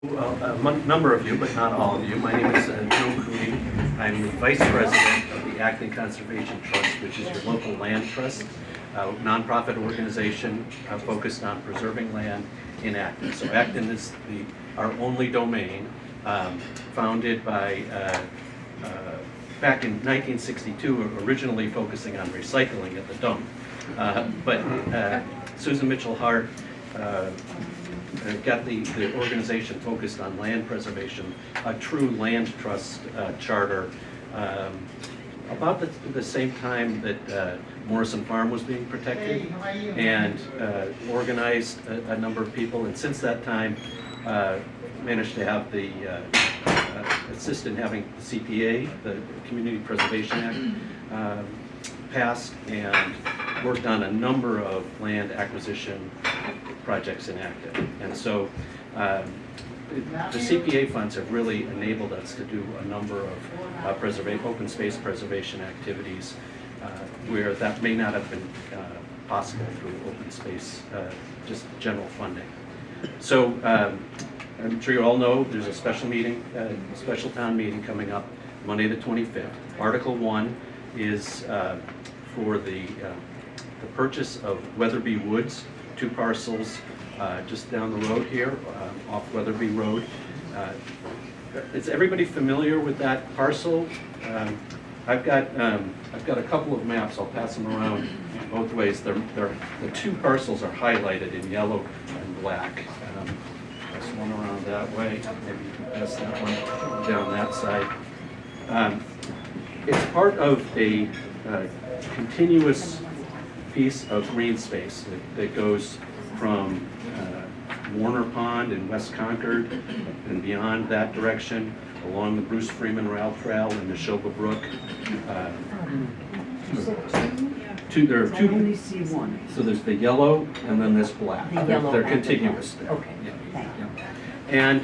Well, number of you, but not all of you. My name is Joe Cooney. I'm the Vice President of the Acton Conservation Trust, which is your local land trust, nonprofit organization focused on preserving land in Acton. So Acton is our only domain, founded by, back in 1962, originally focusing on recycling at the dump. But Susan Mitchell Hart got the organization focused on land preservation, a true land trust charter, about the same time that Morrison Farm was being protected, and organized a number of people, and since that time managed to have the assist in having the CPA, the Community Preservation Act, passed, and worked on a number of land acquisition projects in Acton. And so the CPA funds have really enabled us to do a number of open space preservation activities where that may not have been possible through open space, just general funding. So I'm sure you all know there's a special meeting, special town meeting coming up Monday the 25th. Article 1 is for the purchase of Wetherbee Woods, 2 parcels just down the road here, off Wetherbee Road. Is everybody familiar with that parcel? I've got a couple of maps. I'll pass them around both ways. The 2 parcels are highlighted in yellow and black. Pass one around that way. Maybe you can pass that one down that side. It's part of a continuous piece of green space that goes from Warner Pond in West Concord and beyond that direction, along the Bruce Freeman Rail Trail and the Neshoba Brook. There are 2. I only see one. So there's the yellow and then this black. The yellow They're and the contiguous black. there. Okay, thank you. And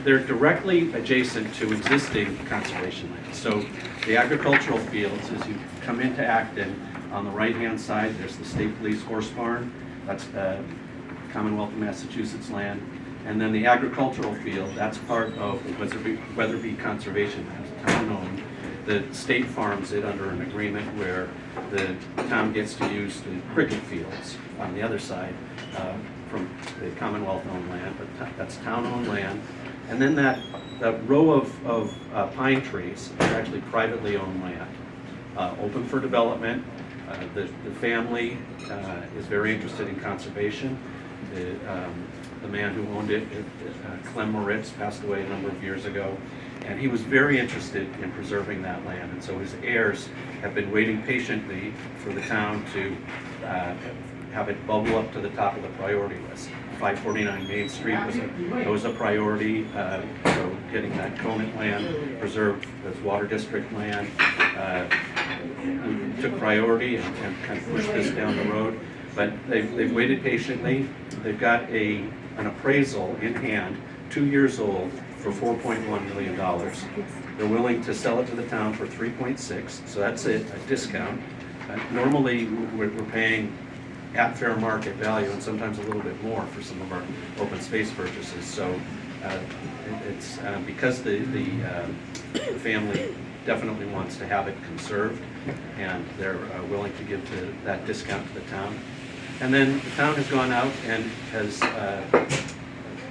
they're directly adjacent to existing conservation land. So the agricultural fields, as you come into Acton, on the right-hand side, there's the State Police Horse Barn. That's Commonwealth of Massachusetts land. And then the agricultural field, that's part of the Wetherbee Conservation town-owned. The state farms it under an agreement where the town gets to use the cricket fields on the other side from the Commonwealth-owned land, but that's town-owned land. And then that row of pine trees is actually privately owned land, open for development. The family is very interested in conservation. The man who owned it, Clem Moritz, passed away a number of years ago, and he was very interested in preserving that land. And so his heirs have been waiting patiently for the town to have it bubble up to the top of the priority list. 549 Main Street was a priority, so getting that Conant land preserved as water district land. We took priority and kind of pushed this down the road, but they've waited patiently. They've got an appraisal in hand, 2 years old, for $4.1 million. They're willing to sell it to the town for 3.6, so that's a discount. Normally, we're paying at fair market value and sometimes a little bit more for some of our open space purchases. So it's because the family definitely wants to have it conserved, and they're willing to give that discount to the town. And then the town has gone out and has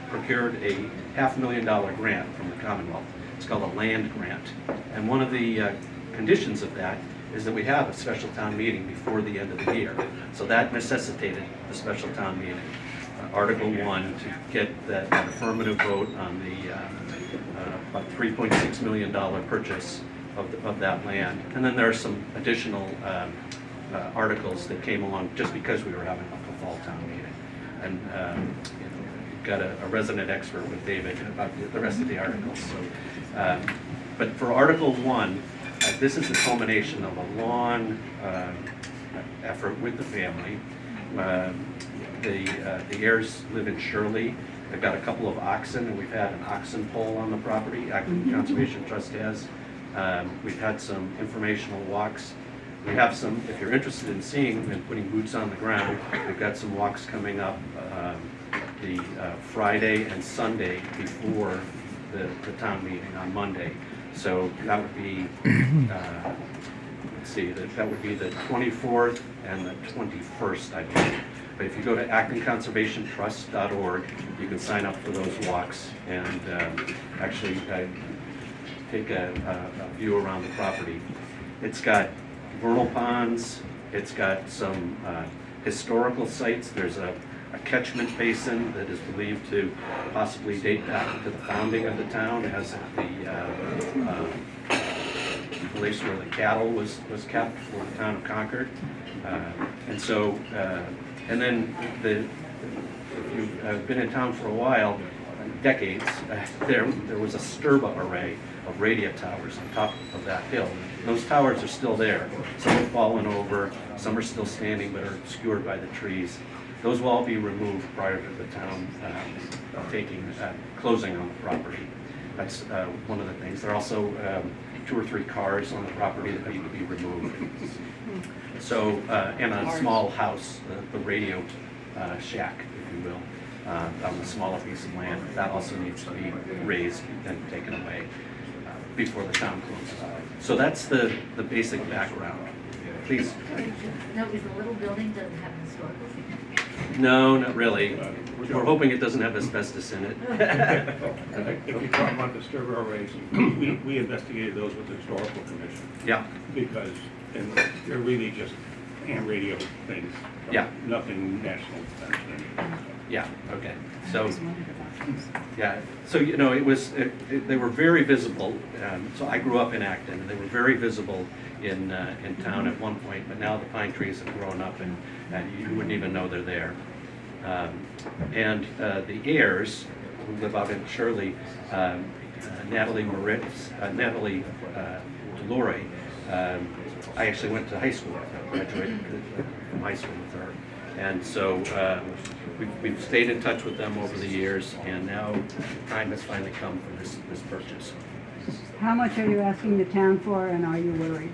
procured a $500,000 grant from the Commonwealth. It's called a land grant. And one of the conditions of that is that we have a special town meeting before the end of the year. So that necessitated the special town meeting. Article 1 to get that affirmative vote on the about $3.6 million purchase of that land. And then there are some additional articles that came along just because we were having a fall town meeting. And we've got a resident expert with David about the rest of the articles. So, but for Article 1, this is the culmination of a long effort with the family. The heirs live in Shirley. They've got a couple of oxen, and we've had an oxen poll on the property. Acton Conservation Trust has. We've had some informational walks. We have some, if you're interested in seeing and putting boots on the ground, we've got some walks coming up the Friday and Sunday before the town meeting on Monday. So that would be, let's see, that would be the 24th and the 21st, I believe. But if you go to actonconservationtrust.org, you can sign up for those walks and actually take a view around the property. It's got vernal ponds, it's got some historical sites. There's a catchment basin that is believed to possibly date back to the founding of the town as the place where the cattle was kept for the town of Concord. And so, and then if you've been in town for a while, decades, there was a Sturba array of radio towers on top of that hill. Those towers are still there. Some have fallen over, some are still standing but are obscured by the trees. Those will all be removed prior to the town closing on the property. That's one of the things. There are also 2 or 3 cars on the property that need to be removed. So, and a small house, the radio shack, if you will, on a smaller piece of land, that also needs to be raised and taken away before the town closes. So that's the basic background. Please. No, is the little building doesn't have historical significance? No, not really. We're hoping it doesn't have asbestos in it. If you're talking about the Sturba arrays, we investigated those with the Historical Commission. Yeah, Because, and they're really just ham radio things. Yeah. Nothing national defense or anything. yeah, okay. So, yeah, so, you know, they were very visible. So I grew up in Acton, and they were very visible in town at one point, but now the pine trees have grown up and you wouldn't even know they're there. And the heirs who live out in Shirley, Natalie Delory, I actually went to high school with her, graduated from high school with her. And so we've stayed in touch with them over the years, and now time has finally come for this purchase. How much are you asking the town for, and are you worried?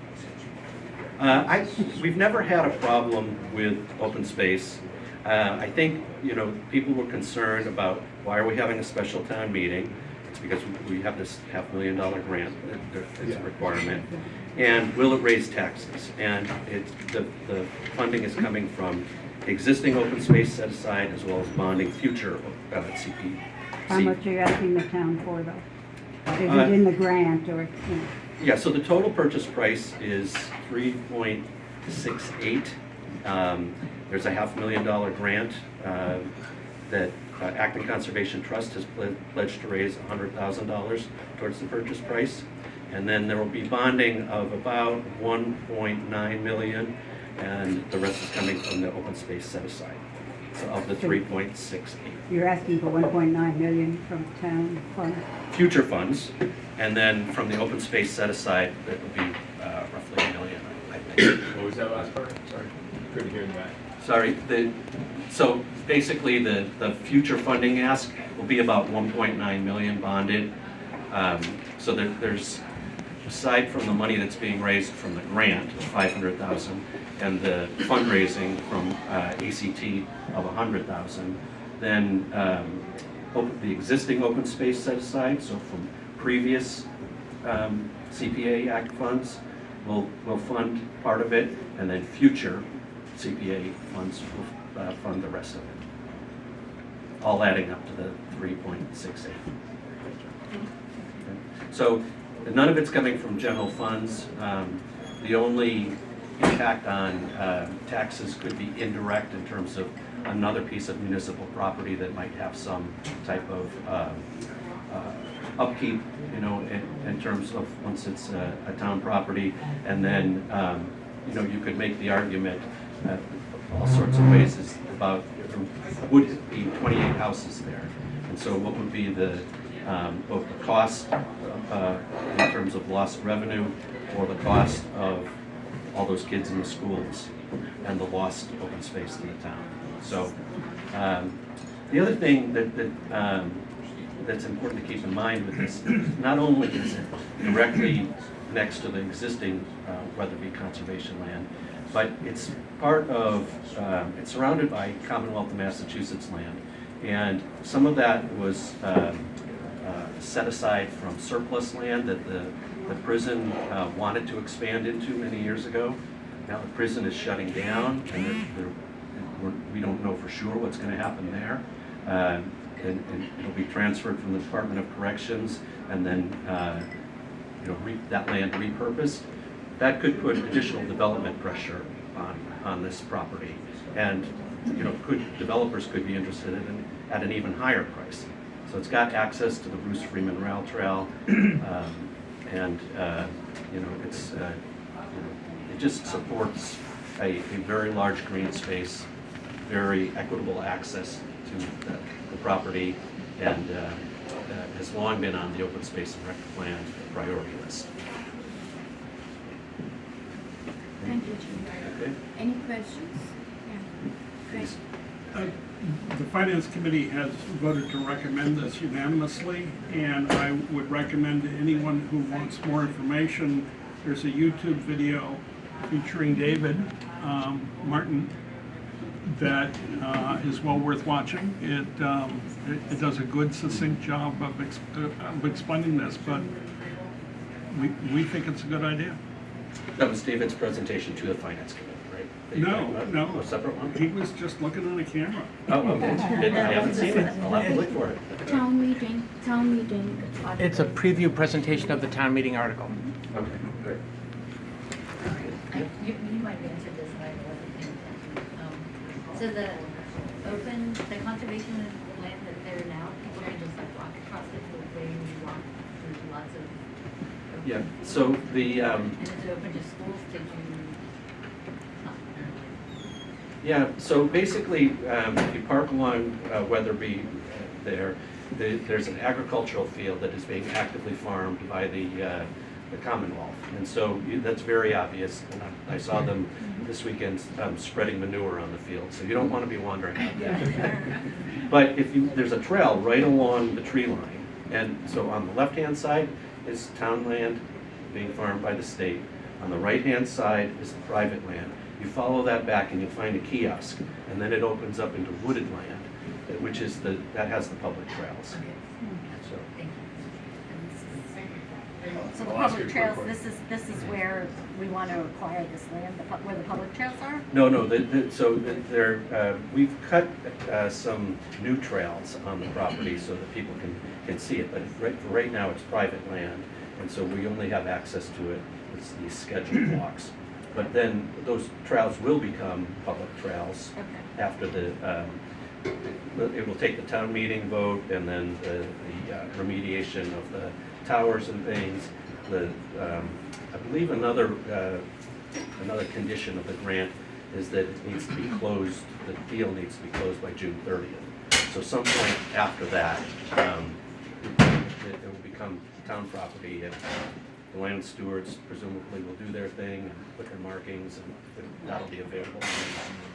We've never had a problem with open space. I think, you know, people were concerned about why are we having a special town meeting? It's because we have this $500,000 grant, it's a requirement. And will it raise taxes? And the funding is coming from existing open space set aside as well as bonding future CP. How much are you asking the town for, though? Is it in the grant, or, you know? Yeah, so the total purchase price is $3.68. There's a $500,000 grant that Acton Conservation Trust has pledged to raise $100,000 towards the purchase price. And then there will be bonding of about $1.9 million, and the rest is coming from the open space set aside, so of the 3.68. You're asking for 1.9 million from town fund? Future funds, and then from the open space set aside, that would be roughly $1 million, I think. What was that last part? Sorry, couldn't hear that. Sorry, so basically the future funding ask will be about 1.9 million bonded. So there's, aside from the money that's being raised from the grant of 500,000 and the fundraising from ACT of 100,000, then the existing open space set aside, so from previous CPA Act funds, will fund part of it, and then future CPA funds will fund the rest of it, all adding up to the 3.68. So none of it's coming from general funds. The only impact on taxes could be indirect in terms of another piece of municipal property that might have some type of upkeep, you know, in terms of once it's a town property, and then you know, you could make the argument all sorts of ways is about would it be 28 houses there, and so what would be the both the cost in terms of lost revenue, or the cost of all those kids in the schools and the lost open space in the town. So the other thing that's important to keep in mind with this, not only is it directly next to the existing Wetherbee conservation land, but it's part of, it's surrounded by Commonwealth of Massachusetts land, And some of that was set aside from surplus land that the prison wanted to expand into many years ago. Now the prison is shutting down, and we don't know for sure what's going to happen there. And it'll be transferred from the Department of Corrections, and then that land repurposed. That could put additional development pressure on this property, and developers could be interested in at an even higher price. So it's got access to the Bruce Freeman Rail Trail, and it just supports a very large green space, very equitable access to the property, and has long been on the open space and rec plan priority list. Thank you, Jim. Okay. Any questions? Yeah. Chris? The Finance Committee has voted to recommend this unanimously, and I would recommend to anyone who wants more information, there's a YouTube video featuring David Martin that is well worth watching. It does a good, succinct job of explaining this, but we think it's a good idea. That was David's presentation to the Finance Committee, right? That you talked about? No. A separate one? He was just looking on a camera. Oh, okay. I haven't seen it. I'll have to look for it. Town meeting. It's a preview presentation of the town meeting article. Okay, great. You might have answered this, and I wasn't paying attention. So the conservation land that they're now, people can just like walk across it the way you walk through lots of. Yeah, so the, And is it open to schools? Did you? yeah, so basically, if you park along Wetherbee there's an agricultural field that is being actively farmed by the Commonwealth. And so that's very obvious. And I saw them this weekend spreading manure on the field, so you don't want to be wandering out there. But there's a trail right along the tree line. And so on the left-hand side is town land being farmed by the state. On the right-hand side is the private land. You follow that back and you'll find a kiosk, and then it opens up into wooded land, which is that has the public trails. So, Thank you. So the I'll ask you public a quick trails, question. this is where we want to acquire this land, where the public trails are? no, we've cut some new trails on the property so that people can see it, but right now it's private land, and so we only have access to it with these scheduled walks. But then those trails will become public trails Okay. after it will take the town meeting vote, and then the remediation of the towers and things. I believe another condition of the grant is that it needs to be closed, the deal needs to be closed by June 30th. So some point after that, it will become town property, and the land stewards presumably will do their thing and put their markings, and that'll be available.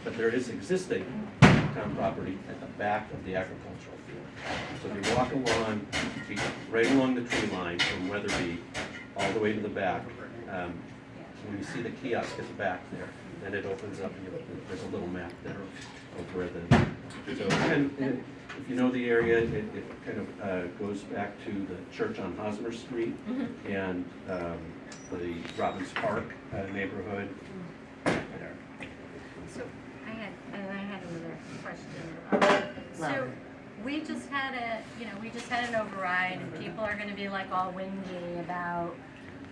But there is existing town property at the back of the agricultural field. So if you walk along, right along the tree line from Wetherbee all the way to the back, when you see the kiosk at the back there, then it opens up, and there's a little map there of where and if you know the area, it kind of goes back to the church on Hosmer Street and the Robbins Park neighborhood. There. So I had another question. So we just had an override, and people are going to be like all whingy about,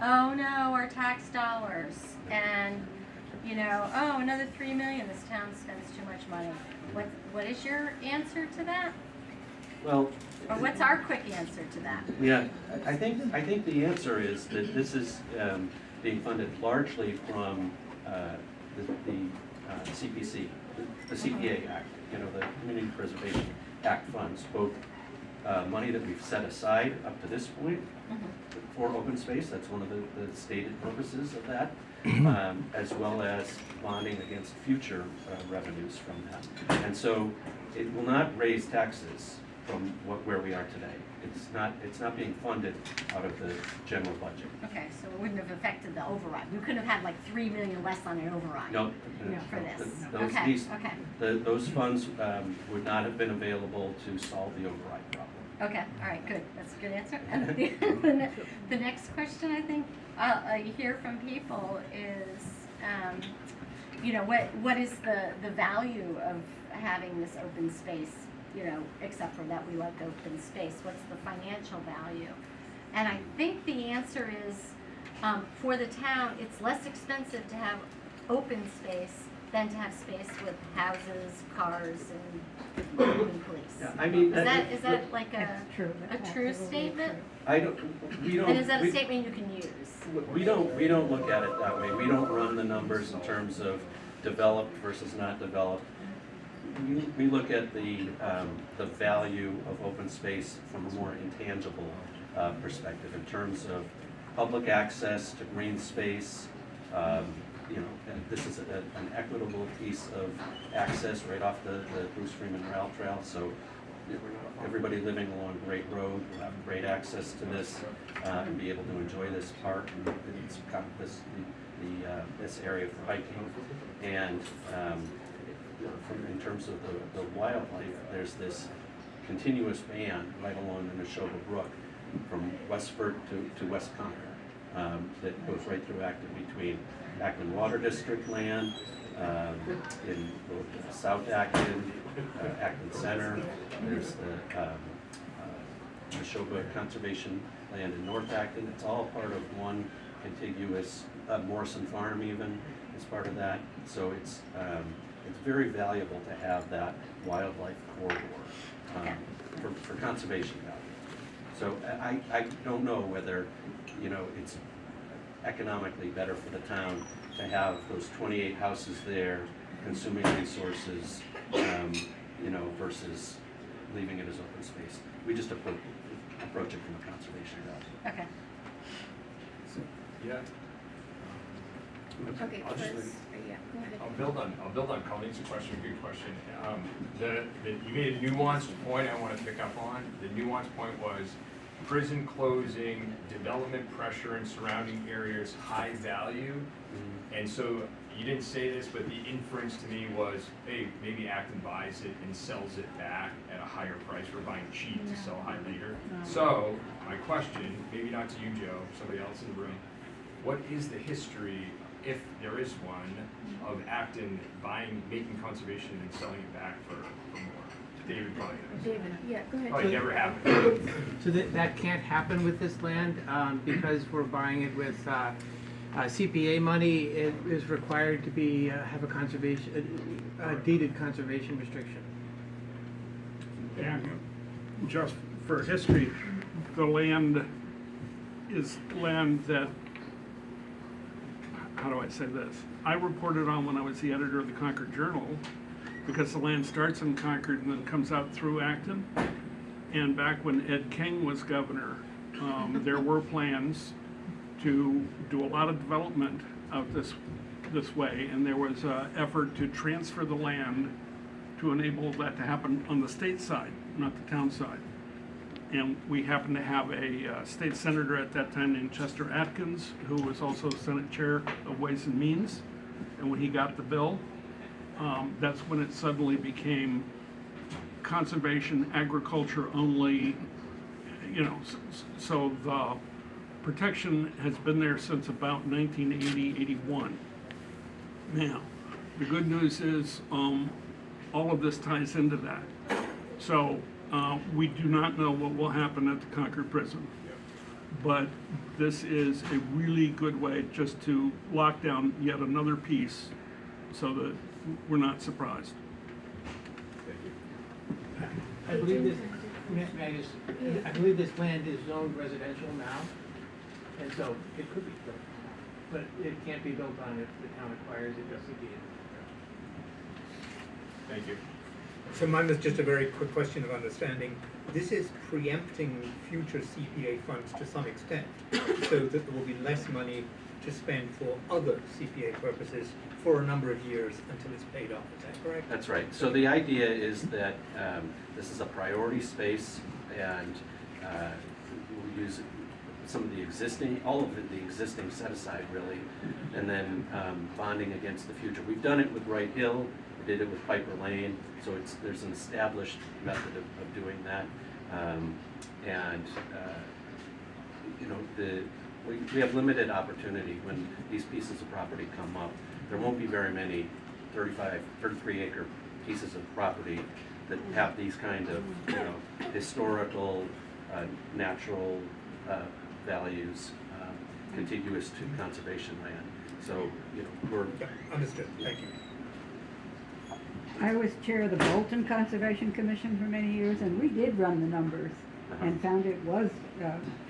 oh no, our tax dollars, and oh, another $3 million. This town spends too much money. What is your answer to that? Well, Or what's our quick answer to that? yeah, I think the answer is that this is being funded largely from the CPC, the CPA Act, the Community Preservation Act funds, both money that we've set aside up to this point for open space. That's one of the stated purposes of that, as well as bonding against future revenues from that. And so it will not raise taxes from where we are today. It's not being funded out of the general budget. Okay, so it wouldn't have affected the override. We couldn't have had like 3 million less on an override. No. For this. Those, Okay, these, okay. those funds would not have been available to solve the override problem. Okay, all right, good. That's a good answer. And the next question I think I hear from people is, you know, what is the value of having this open space, you know, except for that we like open space? What's the financial value? And I think the answer is, for the town, it's less expensive to have open space than to have space with houses, cars, and police. Yeah, I mean, Is that like That's true. a That's true absolutely statement? we don't. And is that a we- statement you can use? We don't look at it that way. We don't run the numbers in terms of developed versus not developed. We look at the value of open space from a more intangible perspective in terms of public access to green space. You know, and this is an equitable piece of access right off the Bruce Freeman Rail Trail. So everybody living along Great Road will have great access to this and be able to enjoy this park. And it's got this area for hiking. And in terms of the wildlife, there's this continuous band right along the Neshoba Brook from Westford to West Concord that goes right through Acton, between Acton Water District land, in both South Acton, Acton Center. There's the Neshoba Conservation land in North Acton. It's all part of one contiguous, Morrison Farm even is part of that. So it's very valuable to have that wildlife corridor for conservation value. So I don't know whether, you know, it's economically better for the town to have those 28 houses there consuming resources, you know, versus leaving it as open space. We just approach it from a conservation value. Okay. Yeah. Okay, I'll just- first, yeah, go ahead. I'll build on Colleen's question, good question. You made a nuanced point I want to pick up on. The nuanced point was prison closing, development pressure in surrounding areas, high value. And so you didn't say this, but the inference to me was, hey, maybe Acton buys it and sells it back at a higher price. We're buying cheap to sell high later. So my question, maybe not to you, Joe, somebody else in the room, what is the history, if there is one, of Acton making conservation and selling it back for more? David probably knows. David, yeah, go ahead. Probably never happened. So that can't happen with this land because we're buying it with CPA money. It is required to be have a deeded conservation restriction. And just for history, the land is land that, how do I say this? I reported on when I was the editor of the Concord Journal, because the land starts in Concord and then comes out through Acton. And back when Ed King was governor, there were plans to do a lot of development of this way, and there was an effort to transfer the land to enable that to happen on the state side, not the town side. And we happened to have a state senator at that time named Chester Atkins, who was also Senate Chair of Ways and Means. And when he got the bill, that's when it suddenly became conservation, agriculture only, you know, so the protection has been there since about 1980, 81. Now, the good news is all of this ties into that. So we do not know what will happen at the Concord prison. But this is a really good way just to lock down yet another piece so that we're not surprised. I believe I believe this land is zoned residential now, and so it could be built, but it can't be built on if the town acquires it, just to be. Thank you. So mine was just a very quick question of understanding. This is preempting future CPA funds to some extent, so that there will be less money to spend for other CPA purposes for a number of years until it's paid off, is that correct? That's right. So the idea is that this is a priority space, and we'll use some of the existing, all of the existing set aside really, and then bonding against the future. We've done it with Wright Hill, we did it with Piper Lane, so there's an established method of doing that. You know, we have limited opportunity when these pieces of property come up. There won't be very many 33 acre pieces of property that have these kind of, you know, historical, natural values contiguous to conservation land. So, you know, we're, Yeah, understood, thank you. I was chair of the Bolton Conservation Commission for many years, and we did run the numbers and found it was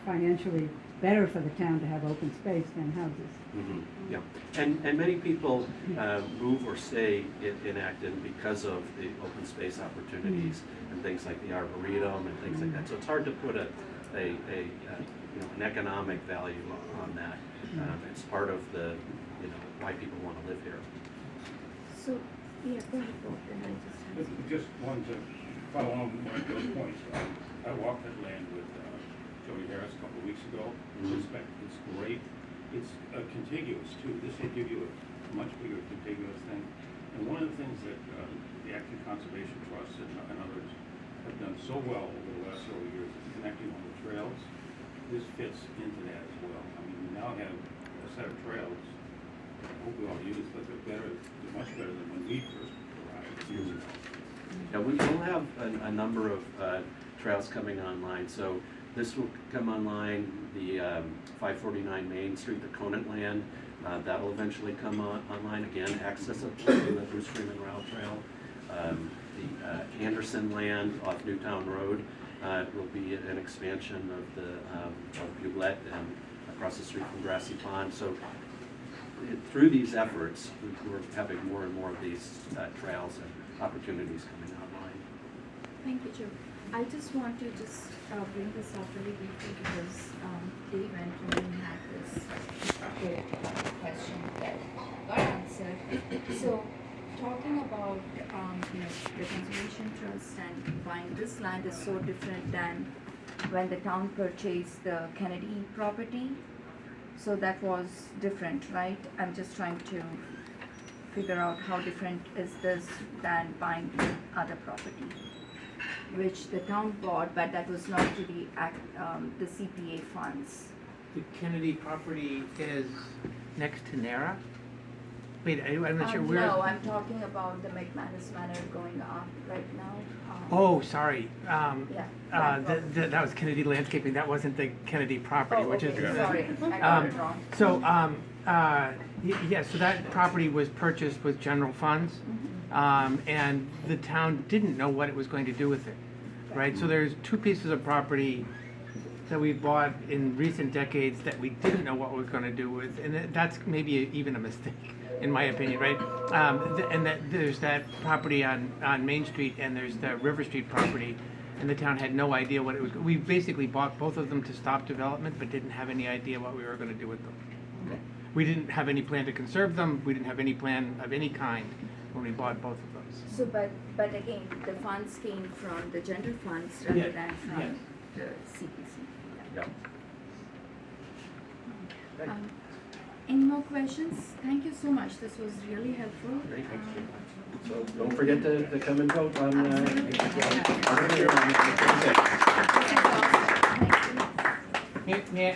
financially better for the town to have open space than houses. yeah. And many people move or stay in Acton because of the open space opportunities and things like the Arboretum and things like that. So it's hard to put you know, an economic value on that. It's part of the, you know, why people want to live here. So, yeah, go ahead, Bob, and I just have some. Just wanted to follow on one of those points. I walked that land with Joey Harris a couple of weeks ago. It's great. It's contiguous too. This will give you a much bigger contiguous thing. And one of the things that the Acton Conservation Trust and others have done so well over the last several years is connecting all the trails. This fits into that as well. I mean, we now have a set of trails that I hope we all use, but they're much better than when we first arrived years ago. Yeah, we will have a number of trails coming online. So this will come online, the 549 Main Street, the Conant land, that'll eventually come online again, accessible to the Bruce Freeman Rail Trail. The Anderson land off Newtown Road will be an expansion of the of Buglette and across the street from Grassy Pond. So through these efforts, we're having more and more of these trails and opportunities coming online. Thank you, Joe. I just want to bring this up really briefly because Dave and Tony had this good question that got answered. So, talking about you know, the conservation trust and buying this land is so different than when the town purchased the Kennedy property. So that was different, right? I'm just trying to figure out how different is this than buying the other property, which the town bought, but that was not to the CPA funds. The Kennedy property is next to Nara? Wait, I'm not sure where. No, I'm talking about the McManus Manor going up right now. Oh, sorry. Yeah. That was Kennedy Landscaping. That wasn't the Kennedy property, Oh, which okay, is. sorry, I got it wrong. So, yeah, so that property was purchased with general funds, and the town didn't know what it was going to do with it, right? So there's two pieces of property that we bought in recent decades that we didn't know what we were going to do with, and that's maybe even a mistake, in my opinion, right? And that there's that property on Main Street, and there's the River Street property, and the town had no idea what it was. We basically bought both of them to stop development, but didn't have any idea what we were going to do with them. We didn't have any plan to conserve them. We didn't have any plan of any kind when we bought both of those. So, but again, the funds came from the general funds rather Yeah, than from yes. the CPC. Yep. Any more questions? Thank you so much. This was really helpful. Great. So don't forget to come and vote on. Absolutely. on the- This is awesome. Thank you. May